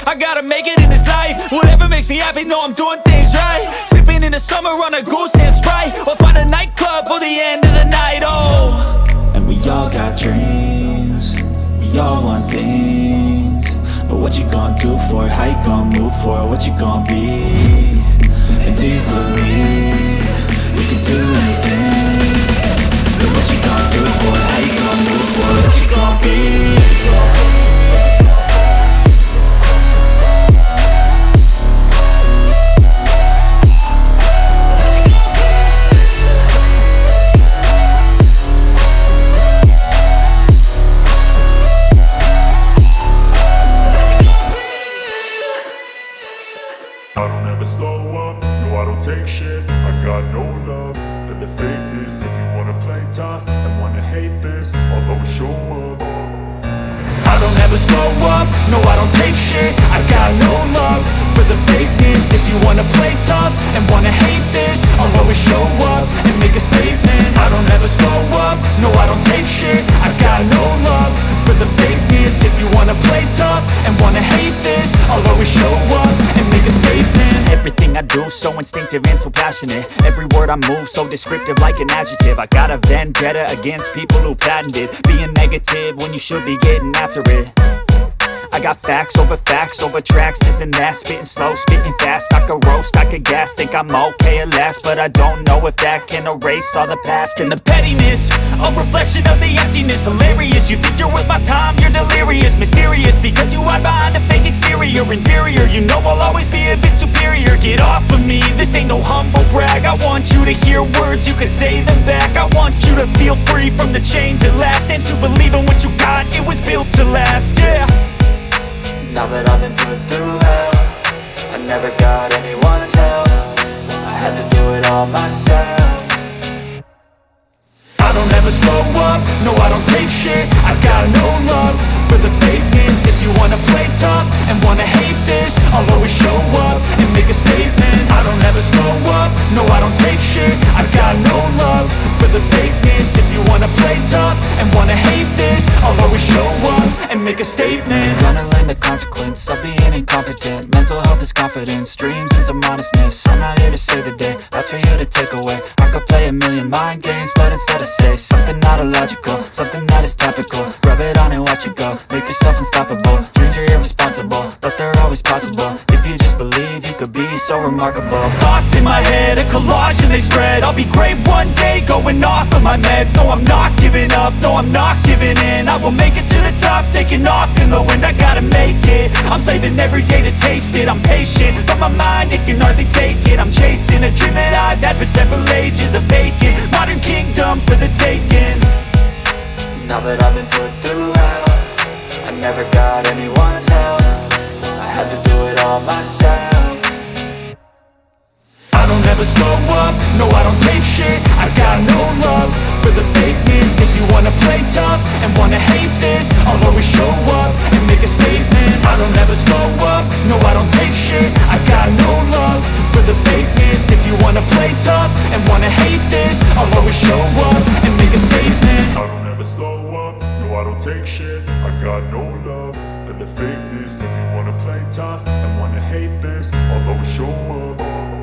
I gotta make it in this life. Whatever makes me happy, know I'm doing things right. Sipping in the summer on a goose and Sprite, or find a nightclub for the end of the night. Oh, and we all got dreams, we all want things, but what you gonna do for it? How you gonna move for it? What you gonna be? And do you believe you can do anything? But what you gonna do for it? How you gonna move for it? What you gonna be? I don't ever slow up, no I don't take shit. I got no love for the fakeness. If you wanna play tough and wanna hate this, I'll always show up. I don't ever slow up, no I don't take shit. I got no love for the fakeness. If you wanna play tough and wanna hate this, I'll always show up and make a statement. I don't ever slow up, no I don't take shit. I got no love for the fakeness. If you wanna play tough and wanna hate this, I'll always show up and make a statement. Everything I do so instinctive and so passionate. Every word I move so descriptive like an adjective. I got a vendetta against people who patented being negative when you should be getting after it. I got facts over tracks, this and that. Spitting slow, spitting fast, I could roast, I could gas. Think I'm okay at last, but I don't know if that can erase all the past. And the pettiness, a reflection of the emptiness. Hilarious, you think you're worth my time, you're delirious. Mysterious, because you hide behind a fake exterior. Inferior, you know I'll always be a bit superior. Get off of me, this ain't no humble brag. I want you to hear words, you can say them back. I want you to feel free from the chains at last, and to believe in what you got, it was built to last, yeah. Now that I've been put through hell, I never got anyone's help. I had to do it all myself. I don't ever slow up, no I don't take shit. I got no love for the fakeness. If you wanna play tough and wanna hate this, I'll always show up and make a statement. I don't ever slow up, no I don't take shit. I got no love for the fakeness. If you wanna play tough and wanna hate this, I'll always show up and make a statement. Gonna learn the consequence of being incompetent. Mental health is confidence, dreams and some honestness. I'm not here to save the day, that's for you to take away. I could play a million mind games, but instead I say something not illogical, something that is topical. Rub it on and watch it go, make yourself unstoppable. Dreams are irresponsible, but they're always possible. If you just believe, you could be so remarkable. Thoughts in my head, a collage and they spread. I'll be great one day, going off of my meds. No, I'm not giving up, no, I'm not giving in. I will make it to the top, taking off in the wind. I gotta make it, I'm saving every day to taste it. I'm patient, but my mind, it can hardly take it. I'm chasing a dream that I've had for several ages. A vacant, modern kingdom for the taking. Now that I've been put through hell, I never got anyone's help. I had to do it all myself. I don't ever slow up, no I don't take shit. I got no love for the fakeness. If you wanna play tough and wanna hate this, I'll always show up and make a statement. I don't ever slow up, no I don't take shit. I got no love for the fakeness. If you wanna play tough and wanna hate this, I'll always show up and make a statement. I don't ever slow up, no I don't take shit. I got no love for the fakeness. If you wanna play tough and wanna hate this, I'll always show up.